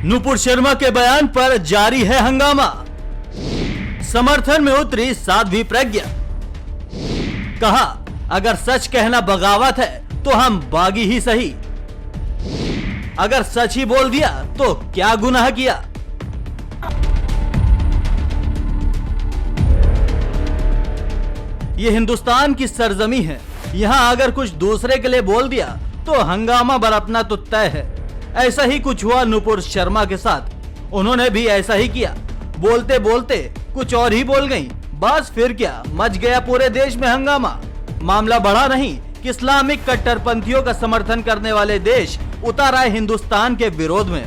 नुपुर शर्मा के बयान पर जारी है हंगामा। समर्थन में उतरी साध्वी प्रज्ञा। कहा, अगर सच कहना बगावत है तो हम बागी ही सही। अगर सच ही बोल दिया तो क्या गुनाह किया। ये हिंदुस्तान की सरजमी है, यहाँ अगर कुछ दूसरे के लिए बोल दिया तो हंगामा बरपना तो तय है। ऐसा ही कुछ हुआ नुपुर शर्मा के साथ। उन्होंने भी ऐसा ही किया। बोलते बोलते कुछ और ही बोल गई। बस फिर क्या, मच गया पूरे देश में हंगामा। मामला बढ़ा नहीं कि इस्लामिक कट्टरपंथियों का समर्थन करने वाले देश उतर आए हिंदुस्तान के विरोध में।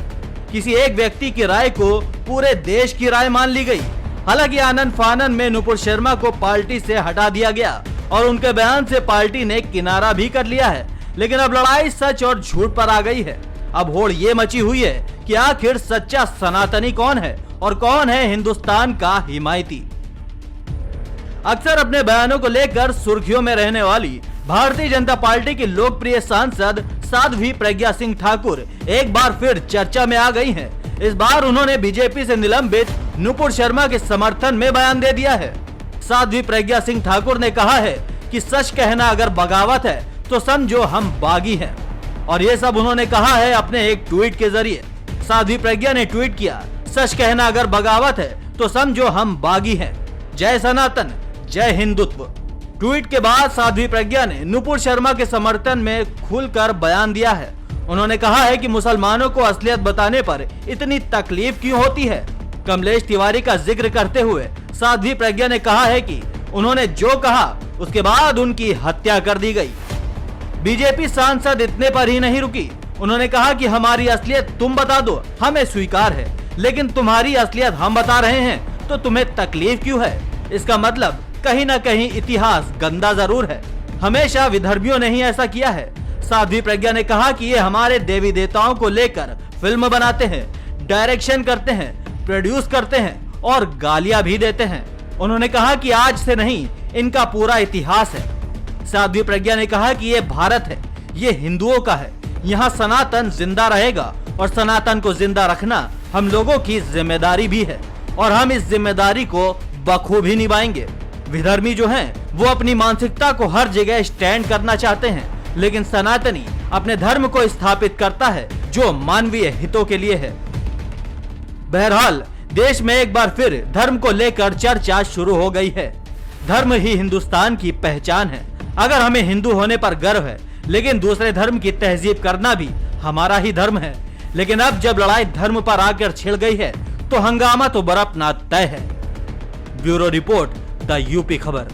किसी एक व्यक्ति की राय को पूरे देश की राय मान ली गई। हालांकि आनन फानन में नुपुर शर्मा को पार्टी से हटा दिया गया और उनके बयान से पार्टी ने किनारा भी कर लिया है। लेकिन अब लड़ाई सच और झूठ पर आ गई है। अब होड़ ये मची हुई है कि आखिर सच्चा सनातनी कौन है और कौन है हिंदुस्तान का हिमायती। अक्सर अपने बयानों को लेकर सुर्खियों में रहने वाली भारतीय जनता पार्टी की लोकप्रिय सांसद साध्वी प्रज्ञा सिंह ठाकुर एक बार फिर चर्चा में आ गई हैं। इस बार उन्होंने बीजेपी से निलंबित नुपुर शर्मा के समर्थन में बयान दे दिया है। साध्वी प्रज्ञा सिंह ठाकुर ने कहा है कि सच कहना अगर बगावत है तो समझो हम बागी हैं। और ये सब उन्होंने कहा है अपने एक ट्वीट के जरिए। साध्वी प्रज्ञा ने ट्वीट किया, सच कहना अगर बगावत है तो समझो हम बागी हैं। जय सनातन, जय हिंदुत्व। ट्वीट के बाद साध्वी प्रज्ञा ने नुपुर शर्मा के समर्थन में खुलकर बयान दिया है। उन्होंने कहा है कि मुसलमानों को असलियत बताने पर इतनी तकलीफ क्यों होती है। कमलेश तिवारी का जिक्र करते हुए साध्वी प्रज्ञा ने कहा है कि उन्होंने जो कहा उसके बाद उनकी हत्या कर दी गई। बीजेपी सांसद इतने पर ही नहीं रुकी। उन्होंने कहा कि हमारी असलियत तुम बता दो, हमें स्वीकार है, लेकिन तुम्हारी असलियत हम बता रहे हैं तो तुम्हें तकलीफ क्यों है। इसका मतलब कहीं न कहीं इतिहास गंदा जरूर है। हमेशा विदर्भियों ने ही ऐसा किया है। साध्वी प्रज्ञा ने कहा कि ये हमारे देवी देवताओं को लेकर फिल्म बनाते हैं, डायरेक्शन करते हैं, प्रोड्यूस करते हैं और गालियां भी देते हैं। उन्होंने कहा कि आज से नहीं, इनका पूरा इतिहास है। साध्वी प्रज्ञा ने कहा कि ये भारत है, ये हिंदुओं का है, यहाँ सनातन जिंदा रहेगा और सनातन को जिंदा रखना हम लोगों की जिम्मेदारी भी है और हम इस जिम्मेदारी को बखूबी निभाएंगे। विधर्मी जो हैं, वो अपनी मानसिकता को हर जगह स्टैंड करना चाहते हैं, लेकिन सनातनी अपने धर्म को स्थापित करता है जो मानवीय हितों के लिए है। बहरहाल देश में एक बार फिर धर्म को लेकर चर्चा शुरू हो गई है। धर्म ही हिंदुस्तान की पहचान है। अगर हमें हिंदू होने पर गर्व है, लेकिन दूसरे धर्म की तहजीब करना भी हमारा ही धर्म है। लेकिन अब जब लड़ाई धर्म पर आकर छिड़ गई है तो हंगामा तो बरपना तय है। ब्यूरो रिपोर्ट, द यूपी खबर।